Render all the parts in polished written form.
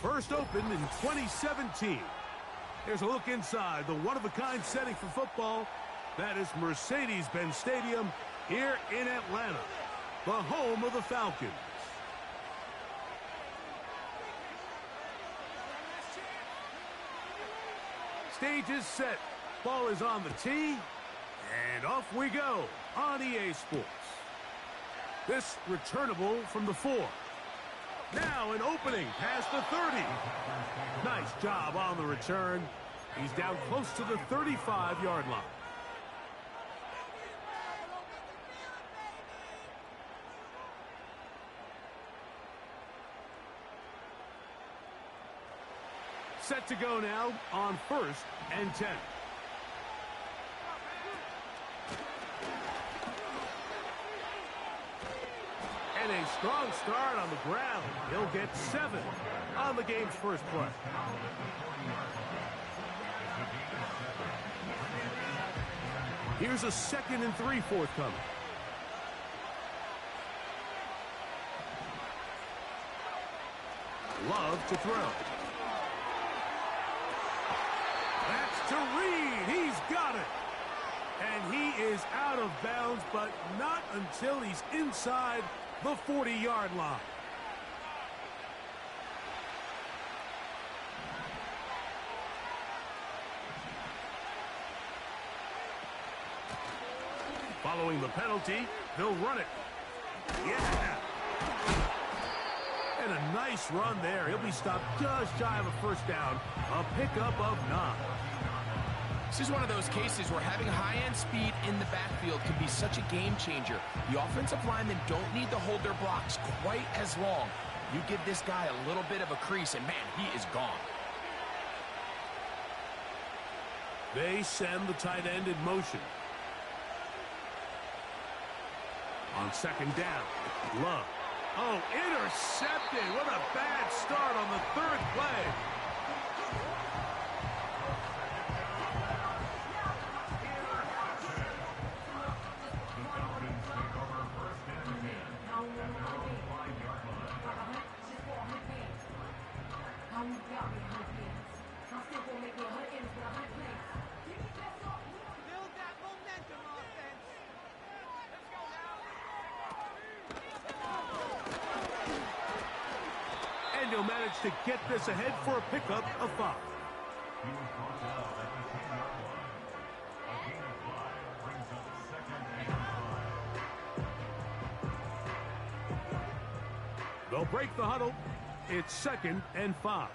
First opened in 2017. Here's a look inside the one-of-a-kind setting for football. That is Mercedes-Benz Stadium here in Atlanta, the home of the Falcons. Stage is set. Ball is on the tee. And off we go on EA Sports. This returnable from the 4. Now an opening past the 30. Nice job on the return. He's down close to the 35-yard line. Set to go now on 1st and 10. And a strong start on the ground. He'll get 7 on the game's first play. Here's a 2nd and 3 forthcoming. Love to throw. That's to Reed. He's got it. And he is out of bounds, but not until he's inside the 40-yard line. Following the penalty, they'll run it. Yeah! And a nice run there. He'll be stopped just shy of a first down. A pickup of 9. This is one of those cases where having high-end speed in the backfield can be such a game changer. The offensive linemen don't need to hold their blocks quite as long. You give this guy a little bit of a crease, and man, he is gone. They send the tight end in motion. On 2nd down, Love. Oh, intercepted. What a bad start on the 3rd play. And he'll manage to get this ahead for a pickup of 5. They'll break the huddle. It's 2nd and 5.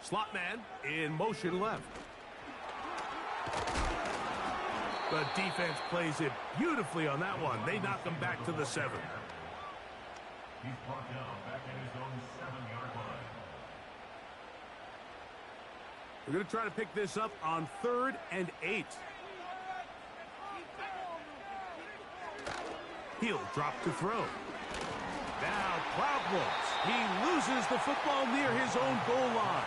Slot man in motion left. The defense plays it beautifully on that one. They knock him back to the 7. He's brought down back in his own 7-yard line. We're going to try to pick this up on 3rd and 8. He'll drop to throw. Now problems. He loses the football near his own goal line.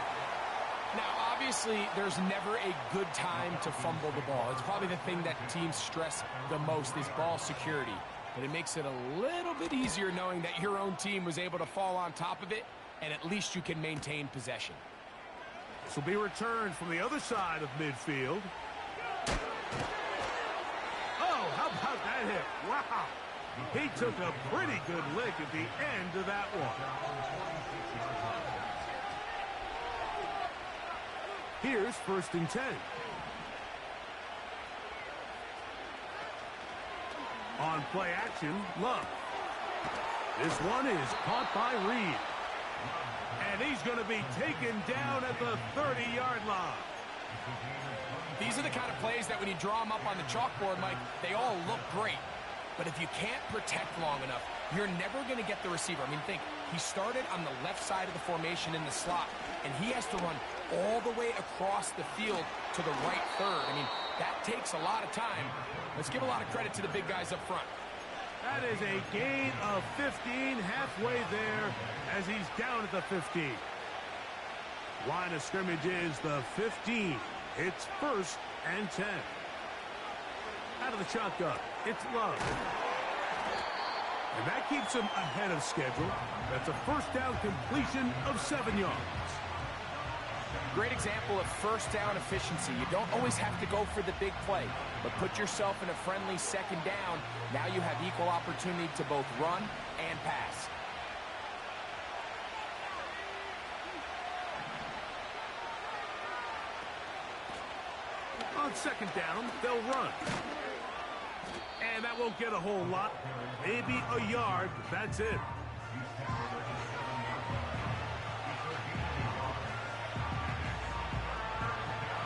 Now, obviously, there's never a good time to fumble the ball. It's probably the thing that teams stress the most is ball security. But it makes it a little bit easier knowing that your own team was able to fall on top of it, and at least you can maintain possession. This will be returned from the other side of midfield. Oh, how about that hit? Wow. He took a pretty good lick at the end of that one. Here's 1st and 10. On play action, Love. This one is caught by Reed. And he's going to be taken down at the 30-yard line. These are the kind of plays that when you draw them up on the chalkboard, Mike, they all look great. But if you can't protect long enough, you're never going to get the receiver. I mean, think, he started on the left side of the formation in the slot, and he has to run all the way across the field to the right 3rd. I mean, that takes a lot of time. Let's give a lot of credit to the big guys up front. That is a gain of 15, halfway there as he's down at the 15. Line of scrimmage is the 15. It's 1st and 10. Out of the shotgun, it's Love. And that keeps him ahead of schedule. That's a first down completion of 7 yards. Great example of first down efficiency. You don't always have to go for the big play, but put yourself in a friendly second down. Now you have equal opportunity to both run and pass. On second down, they'll run. And that won't get a whole lot. Maybe a yard, but that's it.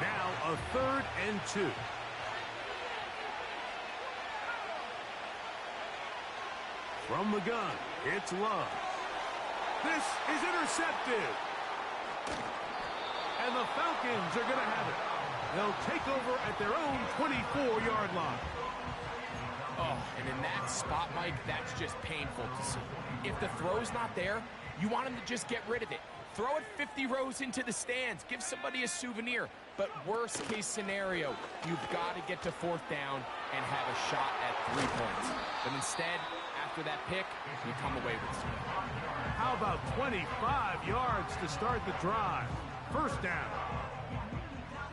Now a 3rd and 2. From the gun, it's Love. This is intercepted. And the Falcons are going to have it. They'll take over at their own 24-yard line. Oh, and in that spot, Mike, that's just painful to see. If the throw's not there, you want him to just get rid of it. Throw it 50 rows into the stands. Give somebody a souvenir. But worst case scenario, you've got to get to 4th down and have a shot at 3 points. But instead, after that pick, you come away with something. How about 25 yards to start the drive? First down.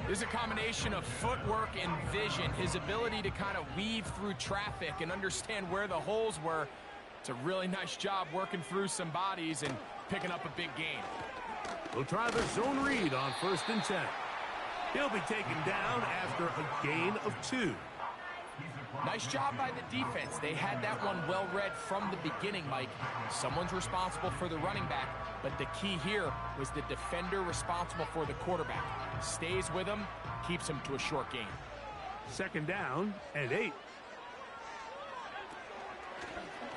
There's a combination of footwork and vision, his ability to kind of weave through traffic and understand where the holes were. It's a really nice job working through some bodies and picking up a big gain. We'll try the zone read on 1st and 10. He'll be taken down after a gain of 2. Nice job by the defense. They had that one well read from the beginning, Mike. Someone's responsible for the running back, but the key here was the defender responsible for the quarterback. Stays with him, keeps him to a short gain. 2nd down and 8.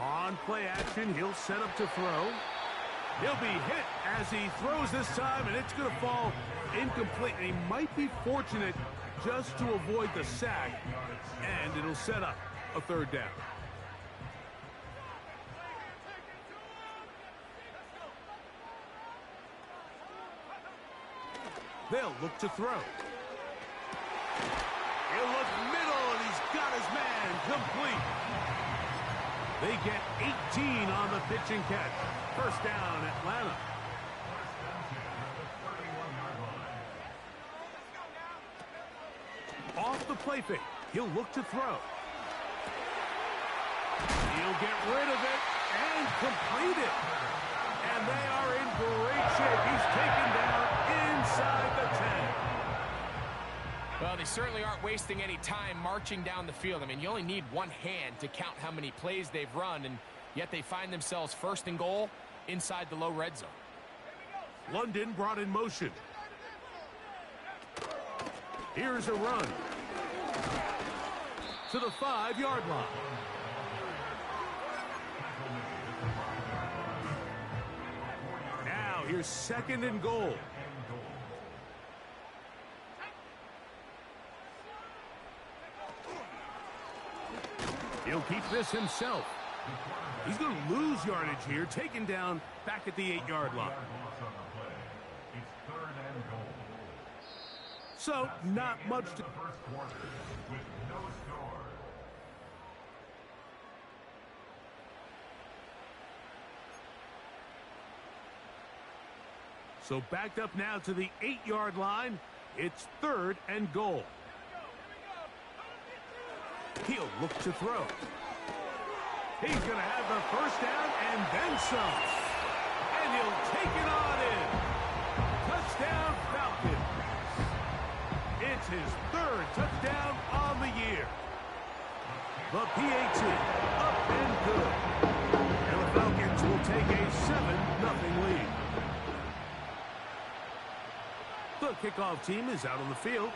On play action, he'll set up to throw. He'll be hit as he throws this time, and it's going to fall incomplete. And he might be fortunate just to avoid the sack, and it'll set up a 3rd down. They'll look to throw. He'll look middle, and he's got his man complete. They get 18 on the pitch and catch. First down, Atlanta. Off the play fake. He'll look to throw. He'll get rid of it and complete it. And they are in great shape. He's taken down inside the 10. Well, they certainly aren't wasting any time marching down the field. I mean, you only need one hand to count how many plays they've run, and yet they find themselves 1st and goal inside the low red zone. London brought in motion. Here's a run to the 5-yard line. Now here's 2nd and goal. He'll keep this himself. He's going to lose yardage here, taken down back at the 8-yard line. So, not much to... So backed up now to the 8-yard line. It's 3rd and goal. He'll look to throw. He's going to have the first down and then some. And he'll take it on in. Touchdown, Falcons. It's his 3rd touchdown on the year. The PAT up and good. And the Falcons will take a 7-0 lead. The kickoff team is out on the field.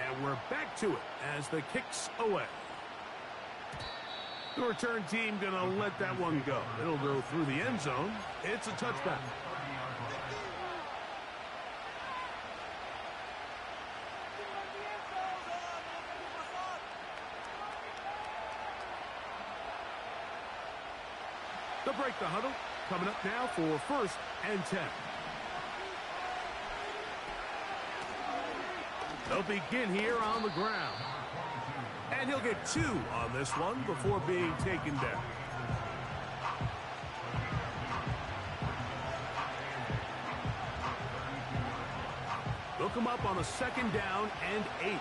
And we're back to it as the kick's away. The return team going to let that one go. It'll go through the end zone. It's a touchback. They'll break the huddle. Coming up now for 1st and 10. They'll begin here on the ground. And he'll get 2 on this one before being taken down. them up on a 2nd down and 8.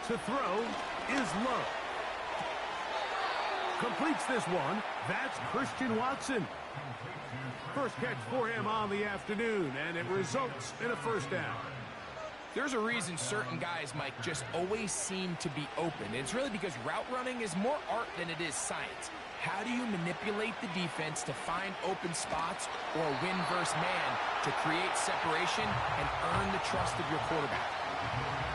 To throw is Love. Completes this one. That's Christian Watson. First catch for him on the afternoon, and it results in a 1st down. There's a reason certain guys, Mike, just always seem to be open. It's really because route running is more art than it is science. How do you manipulate the defense to find open spots or win versus man to create separation and earn the trust of your quarterback?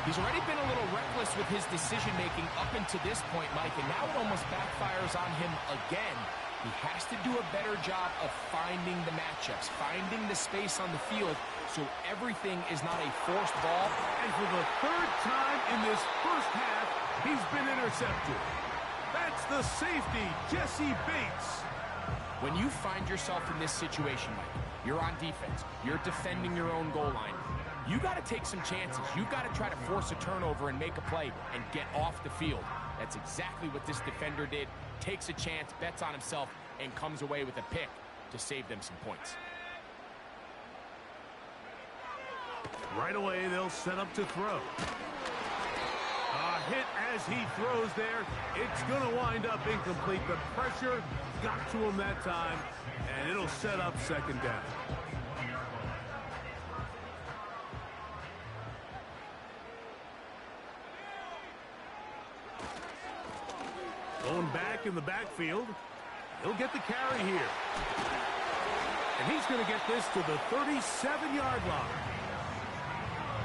He's already been a little reckless with his decision-making up until this point, Mike, and now it almost backfires on him again. He has to do a better job of finding the matchups, finding the space on the field, so everything is not a forced ball. And for the 3rd time in this first half, he's been intercepted. That's the safety, Jesse Bates. When you find yourself in this situation, Mike, you're on defense, you're defending your own goal line, you got to take some chances. You've got to try to force a turnover and make a play and get off the field. That's exactly what this defender did. Takes a chance, bets on himself, and comes away with a pick to save them some points. Right away, they'll set up to throw. A hit as he throws there. It's going to wind up incomplete. The pressure got to him that time, and it'll set up 2nd down. Going back in the backfield. He'll get the carry here. And he's going to get this to the 37-yard line.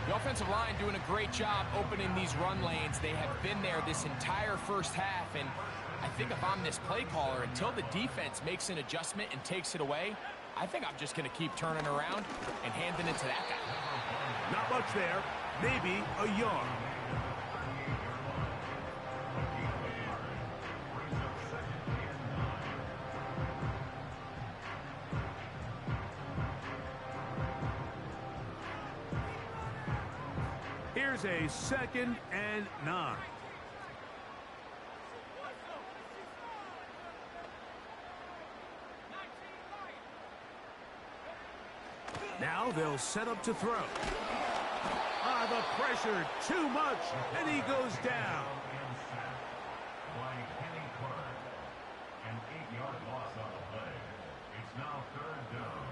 The offensive line doing a great job opening these run lanes. They have been there this entire first half, and I think if I'm this play caller, until the defense makes an adjustment and takes it away, I think I'm just going to keep turning around and handing it to that guy. Not much there. Maybe a yard. Here's a 2nd and 9. Now they'll set up to throw. The pressure, too much, and he goes down. An 8-yard loss on the play. It's now 3rd down.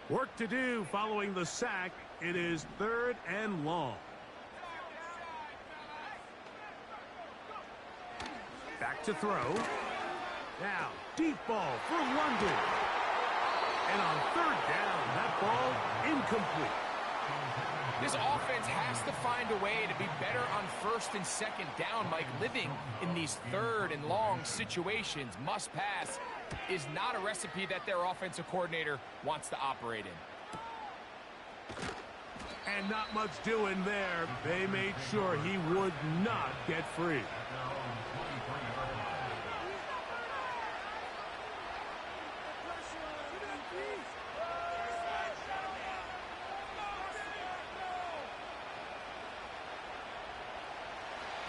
Work to do following the sack. It is 3rd and long. Back to throw. Now, deep ball for London. And on 3rd down, that ball incomplete. This offense has to find a way to be better on 1st and 2nd down, Mike. Living in these 3rd and long situations, must pass, is not a recipe that their offensive coordinator wants to operate in. And not much doing there. They made sure he would not get free.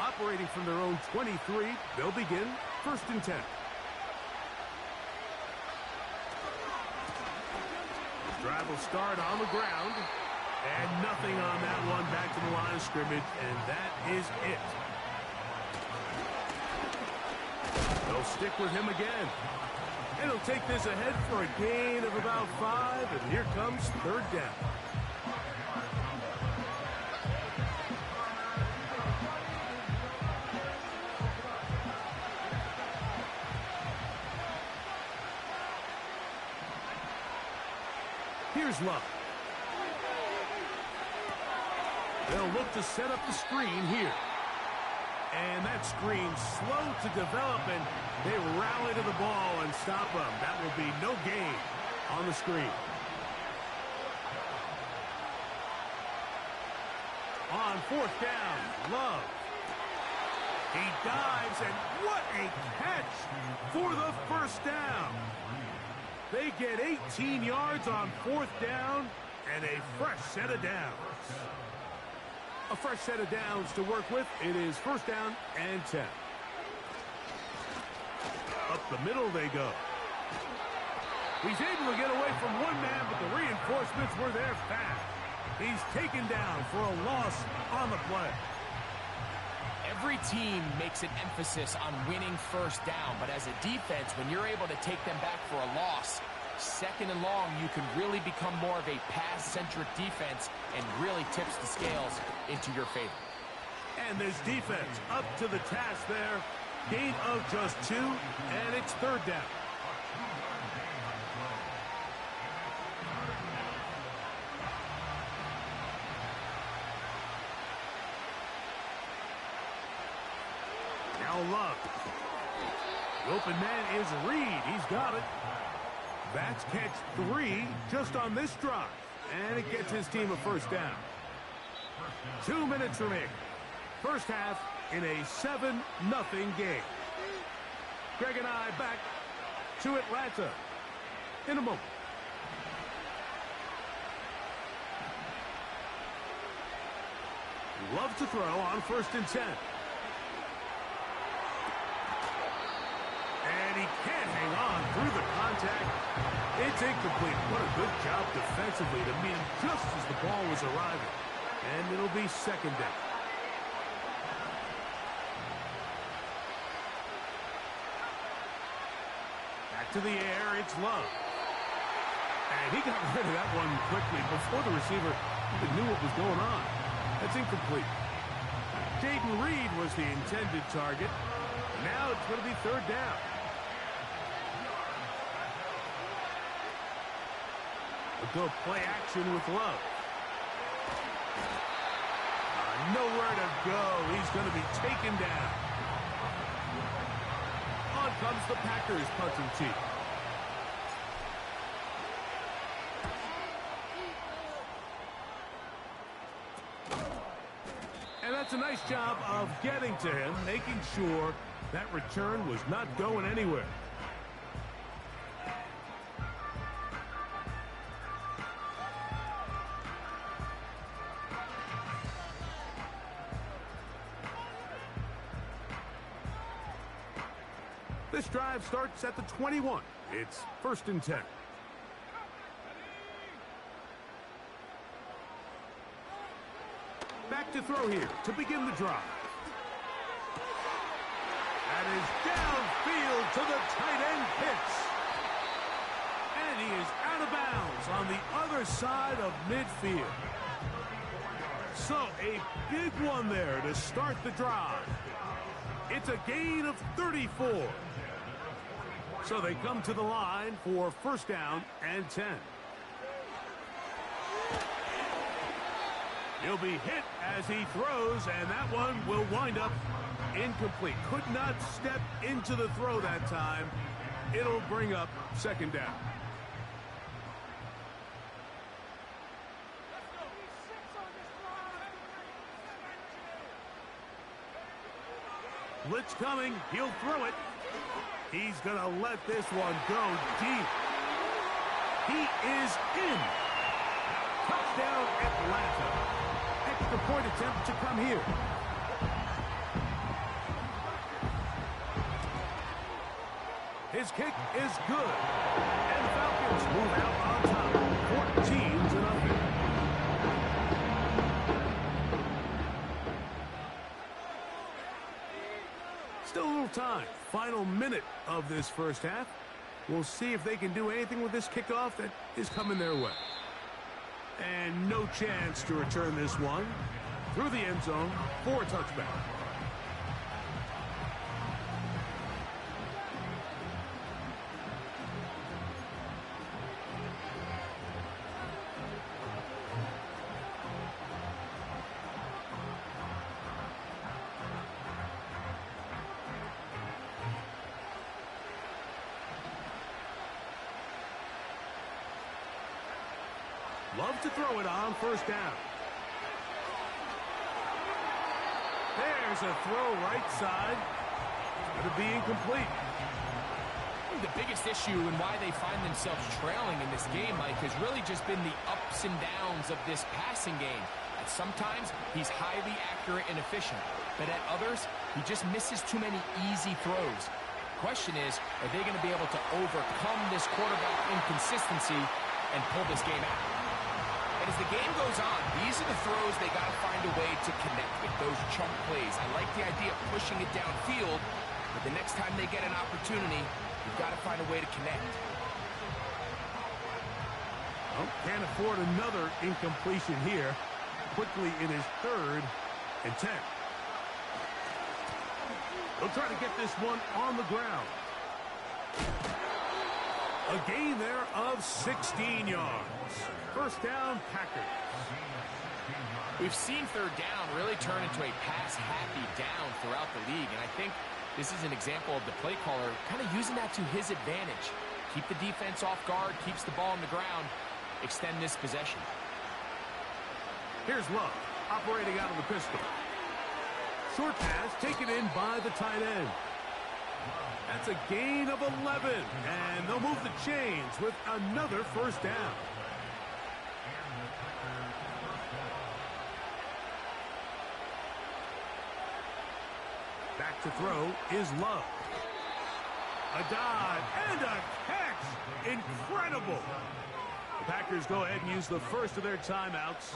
Operating from their own 23, they'll begin 1st and 10. Drive will start on the ground. And nothing on that one. Back to the line of scrimmage, and that is it. They'll stick with him again. And he'll take this ahead for a gain of about 5, and here comes 3rd down. Here's Love. They'll look to set up the screen here. And that screen slow to develop, and they rally to the ball and stop them. That will be no gain on the screen. On 4th down, Love. He dives, and what a catch for the 1st down. They get 18 yards on 4th down, And a fresh set of downs. A fresh set of downs to work with. It is first down and 10. Up the middle they go. He's able to get away from one man, but the reinforcements were there fast. He's taken down for a loss on the play. Every team makes an emphasis on winning first down, but as a defense, when you're able to take them back for a loss, second and long, you can really become more of a pass-centric defense and really tips the scales into your favor. And this defense up to the task there. Gain of just 2, and it's third down. Now Love. The open man is Reed. He's got it. That's catch 3 just on this drive. And it gets his team a first down. 2 minutes remaining. First half in a 7-0 game. Greg and I back to Atlanta in a moment. Love to throw on first and 10. And he can't hang on through the contact. It's incomplete. What a good job defensively to meet him just as the ball was arriving. And it'll be second down. Back to the air, it's Love. And he got rid of that one quickly before the receiver even knew what was going on. That's incomplete. Jaden Reed was the intended target. Now it's going to be third down. We'll go play action with Love. Nowhere to go. He's going to be taken down. On comes the Packers punting team. And that's a nice job of getting to him, making sure that return was not going anywhere. This drive starts at the 21. It's first and 10. Back to throw here to begin the drive. That is downfield to the tight end pitch. And he is out of bounds on the other side of midfield. So a big one there to start the drive. It's a gain of 34. So they come to the line for first down and 10. He'll be hit as he throws, and that one will wind up incomplete. Could not step into the throw that time. It'll bring up second down. Blitz coming. He'll throw it. He's going to let this one go deep. He is in. Touchdown, Atlanta. Extra point attempt to come here. His kick is good. And the Falcons move out on top. 14-0. Still a little time. Final minute of this first half. We'll see if they can do anything with this kickoff that is coming their way. And no chance to return this one through the end zone for a touchback. Love to throw it on first down. There's a throw right side. It's going to be incomplete. The biggest issue and why they find themselves trailing in this game, Mike, has really just been the ups and downs of this passing game. At sometimes, he's highly accurate and efficient, but at others, he just misses too many easy throws. The question is, are they going to be able to overcome this quarterback inconsistency and pull this game out? And as the game goes on, these are the throws they got to find a way to connect with, those chunk plays. I like the idea of pushing it downfield, but the next time they get an opportunity, you've got to find a way to connect. Oh, can't afford another incompletion here. Quickly in his 3rd and 10. He'll try to get this one on the ground. A gain there of 16 yards. First down, Packers. We've seen 3rd down really turn into a pass-happy down throughout the league, and I think this is an example of the play caller kind of using that to his advantage. Keep the defense off guard, keeps the ball on the ground, extend this possession. Here's Love, operating out of the pistol. Short pass taken in by the tight end. That's a gain of 11, and they'll move the chains with another first down. Back to throw is Love. A dive and a catch. Incredible. The Packers go ahead and use the first of their timeouts.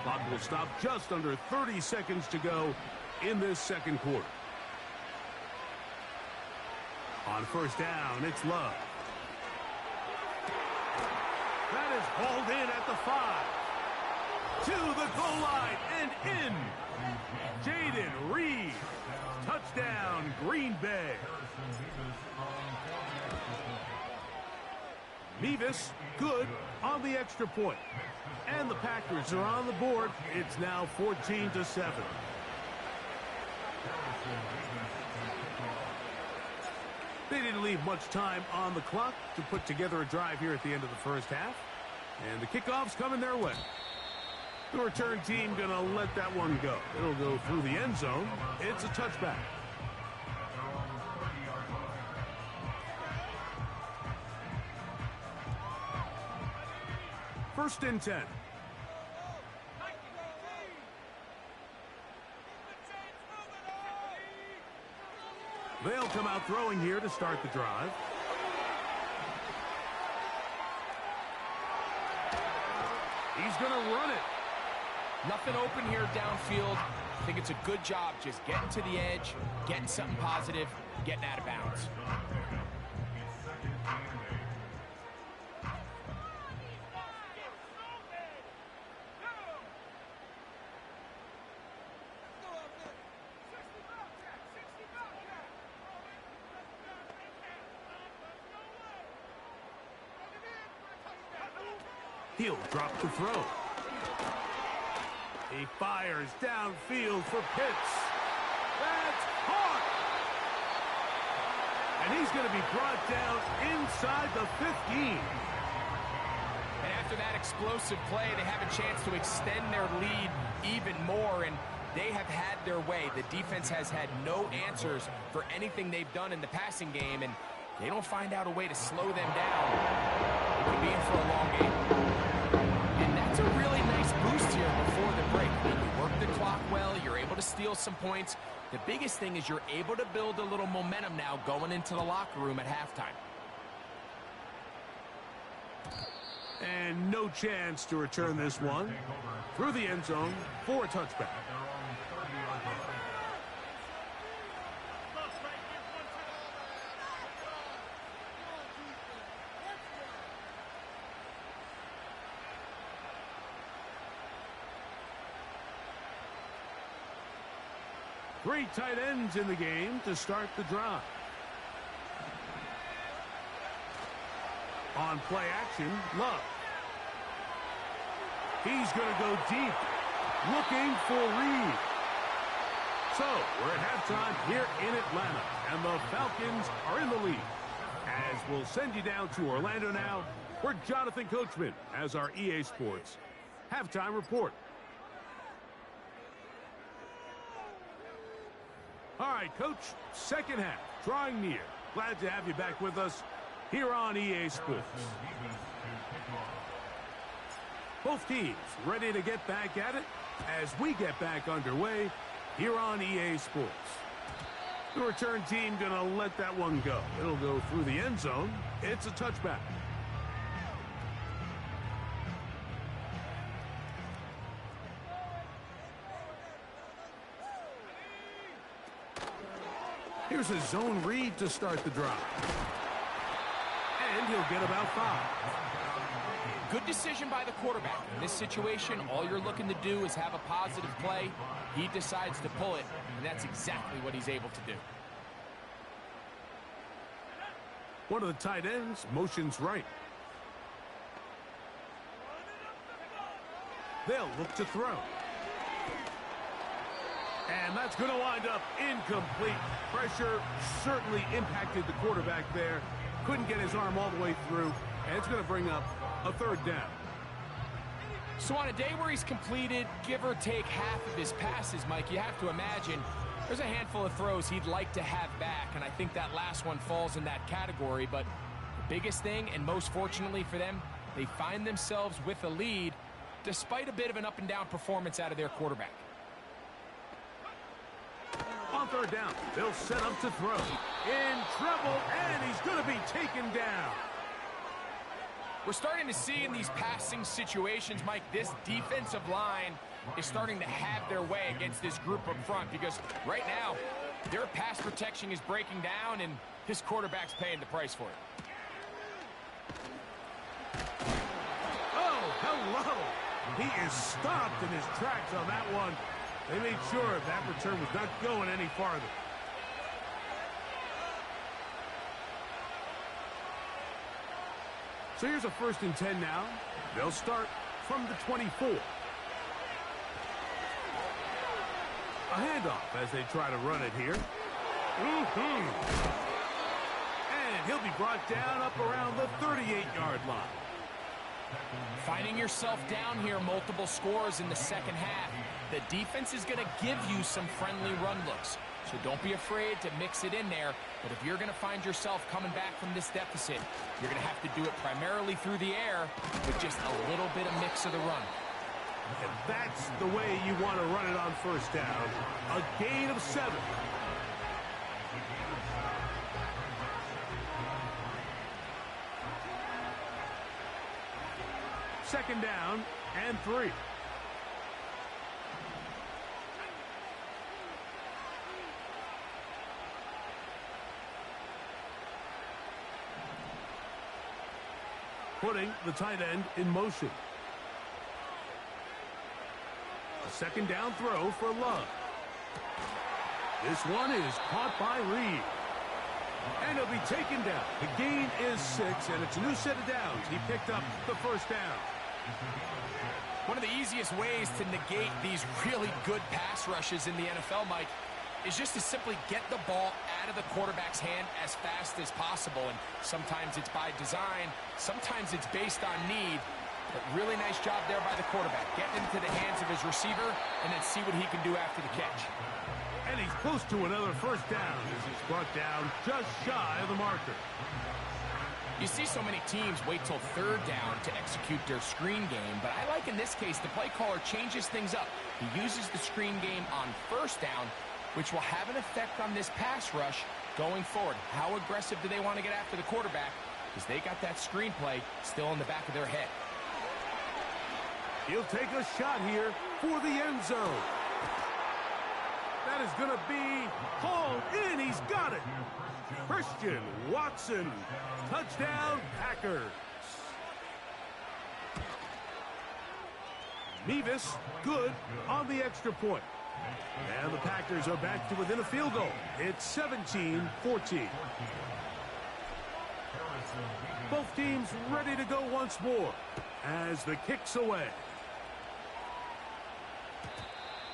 Clock will stop just under 30 seconds to go in this second quarter. On first down, it's Love. That is hauled in at the 5. To the goal line and in. Jaden Reed. Touchdown, Green Bay. Mevis good on the extra point. And the Packers are on the board. It's now 14-7. They didn't leave much time on the clock to put together a drive here at the end of the first half. And the kickoff's coming their way. The return team going to let that one go. It'll go through the end zone. It's a touchback. First and 10. They'll come out throwing here to start the drive. He's going to run it. Nothing open here downfield. I think it's a good job just getting to the edge, getting something positive, getting out of bounds. He'll drop the throw. He fires downfield for Pitts. That's caught. And he's going to be brought down inside the 15. And after that explosive play, they have a chance to extend their lead even more, and they have had their way. The defense has had no answers for anything they've done in the passing game, and they don't find out a way to slow them down. It could be in for a long game. And that's a really nice boost here before the break. You work the clock well, you're able to steal some points. The biggest thing is you're able to build a little momentum now going into the locker room at halftime. And no chance to return this one through the end zone for a touchback. Three tight ends in the game to start the drive. On play action, Love. He's going to go deep, looking for Reed. So, we're at halftime here in Atlanta, and the Falcons are in the lead. As we'll send you down to Orlando now, where Jonathan Coachman has our EA Sports halftime report. All right, Coach, second half, drawing near. Glad to have you back with us here on EA Sports. Both teams ready to get back at it as we get back underway here on EA Sports. The return team going to let that one go. It'll go through the end zone. It's a touchback. Here's a zone read to start the drive. And he'll get about 5. Good decision by the quarterback. In this situation, all you're looking to do is have a positive play. He decides to pull it, and that's exactly what he's able to do. One of the tight ends motions right. They'll look to throw. And that's going to wind up incomplete. Pressure certainly impacted the quarterback there. Couldn't get his arm all the way through. And it's going to bring up a 3rd down. So on a day where he's completed, give or take half of his passes, Mike, you have to imagine there's a handful of throws he'd like to have back. And I think that last one falls in that category. But the biggest thing, and most fortunately for them, they find themselves with a lead despite a bit of an up-and-down performance out of their quarterback. On 3rd down, they'll set up to throw. In trouble, and he's going to be taken down. We're starting to see in these passing situations, Mike, this defensive line is starting to have their way against this group up front because right now, their pass protection is breaking down, and his quarterback's paying the price for it. Oh, hello. He is stopped in his tracks on that one. They made sure that return was not going any farther. So here's a 1st and 10 now. They'll start from the 24. A handoff as they try to run it here. And he'll be brought down up around the 38-yard line. Finding yourself down here multiple scores in the second half. The defense is going to give you some friendly run looks. So don't be afraid to mix it in there. But if you're going to find yourself coming back from this deficit, you're going to have to do it primarily through the air with just a little bit of mix of the run. And that's the way you want to run it on 1st down. A gain of 7. Second down and 3. Putting the tight end in motion. A 2nd down throw for Love. This one is caught by Reed. And he'll be taken down. The gain is 6, and it's a new set of downs. He picked up the 1st down. One of the easiest ways to negate these really good pass rushes in the NFL, Mike, is just to simply get the ball out of the quarterback's hand as fast as possible. And sometimes it's by design, sometimes it's based on need. But really nice job there by the quarterback. Getting into the hands of his receiver and then see what he can do after the catch. And he's close to another 1st down as he's brought down just shy of the marker. You see so many teams wait till 3rd down to execute their screen game, but I like in this case the play caller changes things up. He uses the screen game on 1st down, which will have an effect on this pass rush going forward. How aggressive do they want to get after the quarterback? Because they got that screenplay still in the back of their head. He'll take a shot here for the end zone. That is going to be hauled in. He's got it. Christian Watson. Touchdown, Packers. Mevis, good on the extra point. And the Packers are back to within a field goal. It's 17-14. Both teams ready to go once more as the kick's away.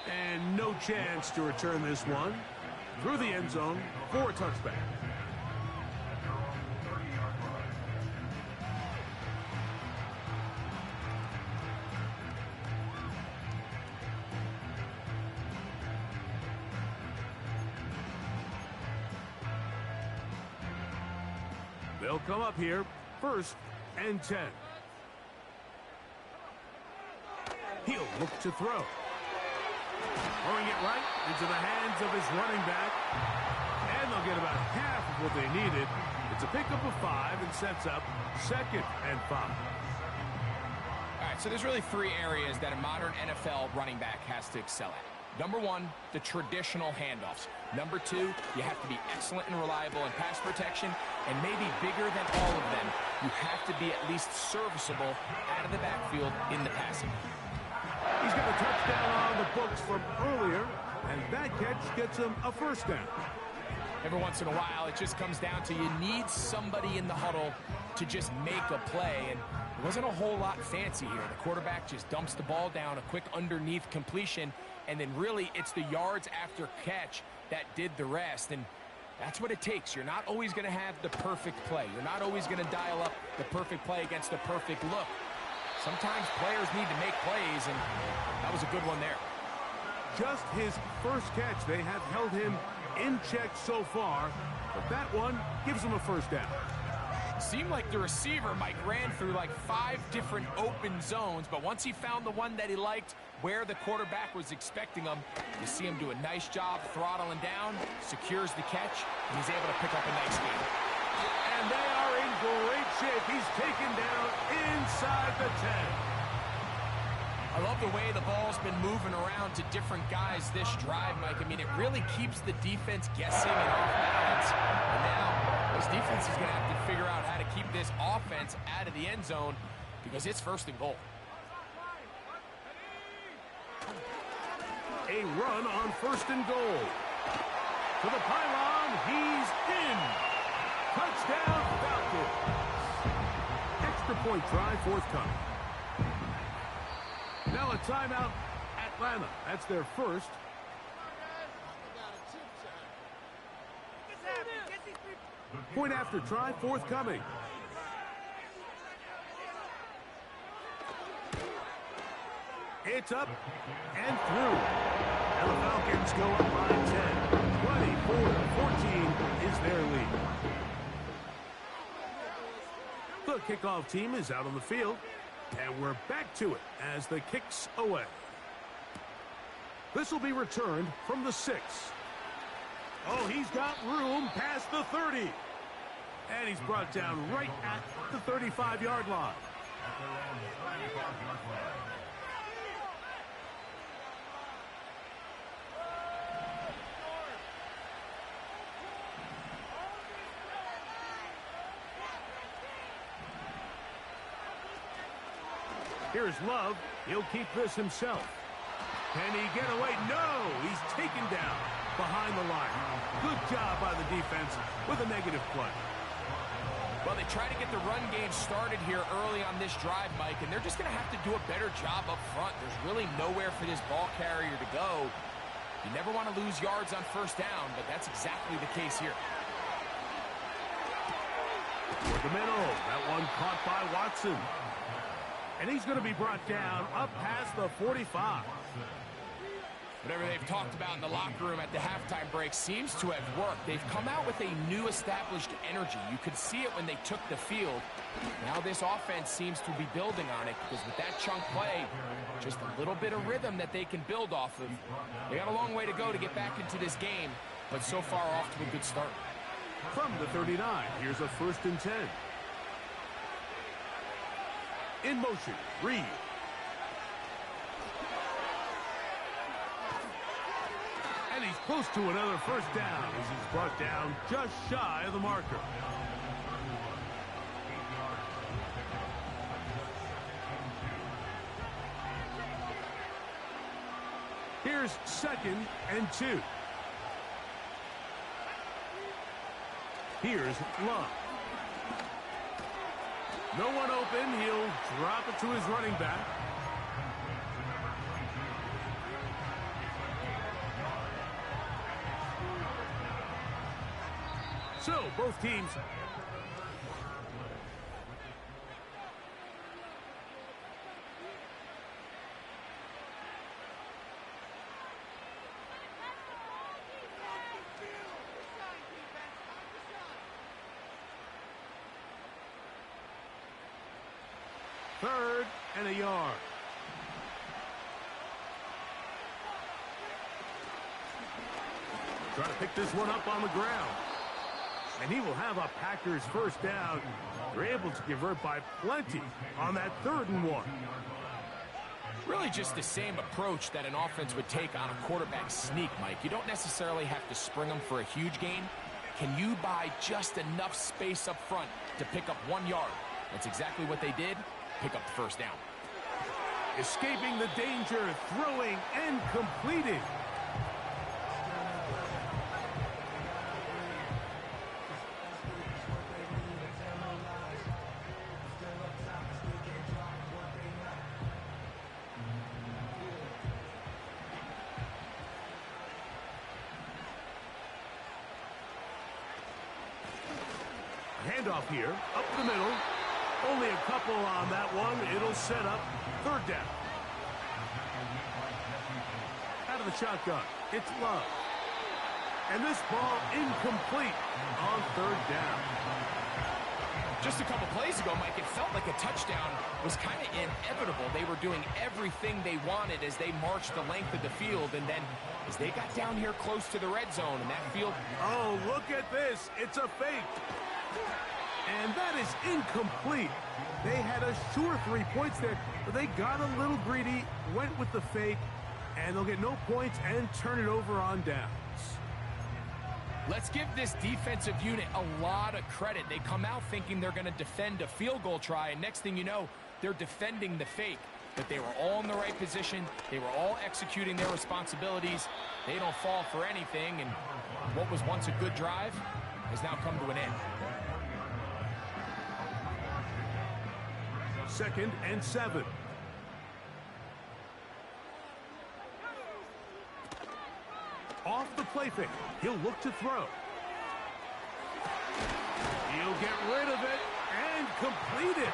And no chance to return this one through the end zone for a touchback. They'll come up here, 1st and 10. He'll look to throw. Throwing it right into the hands of his running back. And they'll get about half of what they needed. It's a pickup of 5 and sets up 2nd and 5. All right, so there's really 3 areas that a modern NFL running back has to excel at. Number 1, the traditional handoffs. Number 2, you have to be excellent and reliable in pass protection. And maybe bigger than all of them, you have to be at least serviceable out of the backfield in the passing. He's got a touchdown on the books from earlier, and that catch gets him a 1st down. Every once in a while, it just comes down to you need somebody in the huddle to just make a play, and it wasn't a whole lot fancy here. The quarterback just dumps the ball down, a quick underneath completion, and then really it's the yards after catch that did the rest, and that's what it takes. You're not always going to have the perfect play. You're not always going to dial up the perfect play against the perfect look. Sometimes players need to make plays, and that was a good one there. Just his 1st catch. They have held him in check so far, but that one gives him a 1st down. Seemed like the receiver, Mike, ran through like 5 different open zones, but once he found the one that he liked, where the quarterback was expecting him, you see him do a nice job throttling down, secures the catch, and he's able to pick up a nice game. And they are in great shape. He's taken down inside the 10. I love the way the ball's been moving around to different guys this drive, Mike. I mean, it really keeps the defense guessing and off balance. And now this defense is going to have to figure out how to keep this offense out of the end zone because it's 1st and goal. A run on 1st and goal. To the pylon, he's in. Touchdown, Falcons. Extra point try forthcoming. Now a timeout, Atlanta. That's their 1st. Point after try forthcoming. It's up and through. And the Falcons go up by 10. 24-14 is their lead. The kickoff team is out on the field. And we're back to it as the kick's away. This will be returned from the 6. Oh, he's got room past the 30. And he's brought down right at the 35-yard line. Here's Love. He'll keep this himself. Can he get away? No! He's taken down behind the line. Good job by the defense with a negative play. Well, they try to get the run game started here early on this drive, Mike, and they're just going to have to do a better job up front. There's really nowhere for this ball carrier to go. You never want to lose yards on 1st down, but that's exactly the case here. For the middle, that one caught by Watson. And he's going to be brought down up past the 45. Whatever they've talked about in the locker room at the halftime break seems to have worked. They've come out with a new established energy. You could see it when they took the field. Now this offense seems to be building on it because with that chunk play, just a little bit of rhythm that they can build off of. They got a long way to go to get back into this game, but so far off to a good start. From the 39, here's a 1st and 10. In motion, Reed. And he's close to another 1st down as he's brought down just shy of the marker. Here's 2nd and 2. Here's Love. No one open. He'll drop it to his running back. So, both teams 3rd and a yard. Trying to pick this one up on the ground. And he will have a Packers first down. They're able to convert by plenty on that 3rd and 1. Really just the same approach that an offense would take on a quarterback sneak, Mike. You don't necessarily have to spring them for a huge gain. Can you buy just enough space up front to pick up 1 yard? That's exactly what they did. Pick up the first down. Escaping the danger, throwing and completing. Handoff here, up the middle. Only a couple on that one. It'll set up 3rd down. Out of the shotgun, it's Love. And this ball incomplete on 3rd down. Just a couple plays ago, Mike, it felt like a touchdown was kind of inevitable. They were doing everything they wanted as they marched the length of the field. And then as they got down here close to the red zone and that field... Oh, look at this. It's a fake. And that is incomplete. They had a sure 3 points there, but they got a little greedy, went with the fake, and they'll get no points and turn it over on downs. Let's give this defensive unit a lot of credit. They come out thinking they're going to defend a field goal try, and next thing you know, they're defending the fake. But they were all in the right position. They were all executing their responsibilities. They don't fall for anything, and what was once a good drive has now come to an end. 2nd and 7. Off the play fake. He'll look to throw. He'll get rid of it and complete it.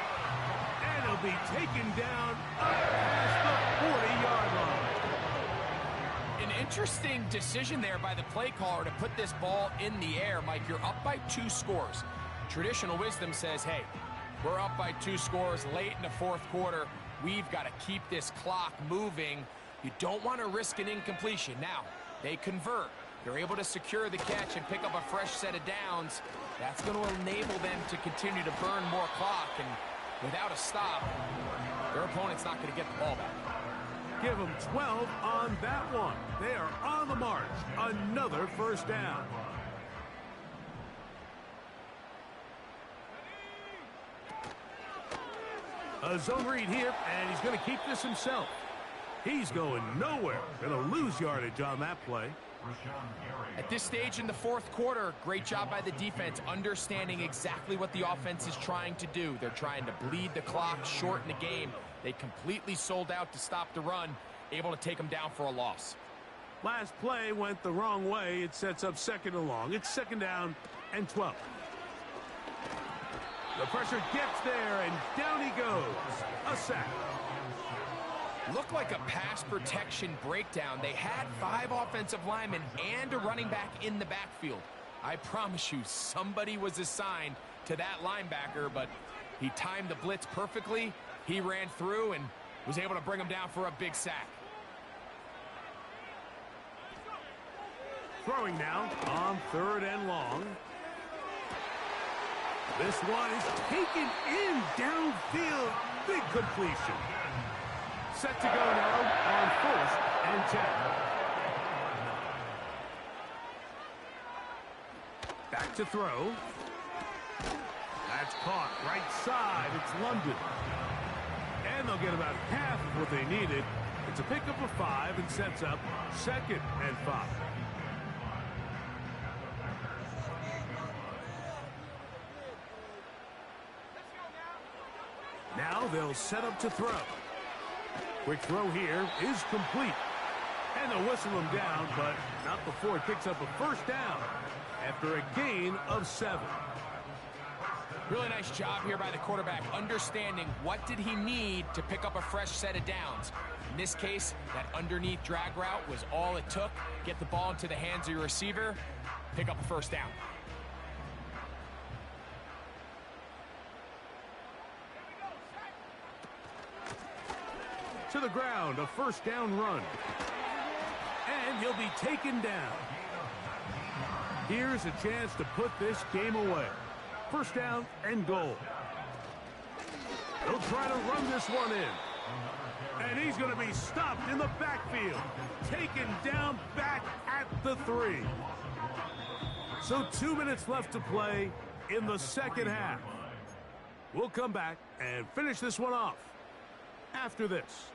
And he'll be taken down up past the 40-yard line. An interesting decision there by the play caller to put this ball in the air. Mike, you're up by 2 scores. Traditional wisdom says, hey, we're up by 2 scores late in the 4th quarter. We've got to keep this clock moving. You don't want to risk an incompletion. Now, they convert. They're able to secure the catch and pick up a fresh set of downs. That's going to enable them to continue to burn more clock. And without a stop, their opponent's not going to get the ball back. Give them 12 on that one. They are on the march. Another first down. A zone read here, and he's going to keep this himself. He's going nowhere. Going to lose yardage on that play. At this stage in the 4th quarter, great job by the defense, understanding exactly what the offense is trying to do. They're trying to bleed the clock, shorten the game. They completely sold out to stop the run, able to take them down for a loss. Last play went the wrong way. It sets up 2nd and long. It's 2nd down and 12. The pressure gets there, and down he goes. A sack. Looked like a pass protection breakdown. They had 5 offensive linemen and a running back in the backfield. I promise you, somebody was assigned to that linebacker, but he timed the blitz perfectly. He ran through and was able to bring him down for a big sack. Throwing now on 3rd and long. This one is taken in downfield. Big completion. Set to go now on 1st and 10. Back to throw. That's caught right side. It's London. And they'll get about half of what they needed. It's a pickup of 5 and sets up 2nd and 5. Now they'll set up to throw. Quick throw here is complete. And they'll whistle him down, but not before he picks up a first down after a gain of 7. Really nice job here by the quarterback, understanding what did he need to pick up a fresh set of downs. In this case, that underneath drag route was all it took. Get the ball into the hands of your receiver, pick up a first down. To the ground, a first down run. And he'll be taken down. Here's a chance to put this game away. First down and goal. He'll try to run this one in. And he's going to be stopped in the backfield. Taken down back at the 3. So 2 minutes left to play in the second half. We'll come back and finish this one off after this.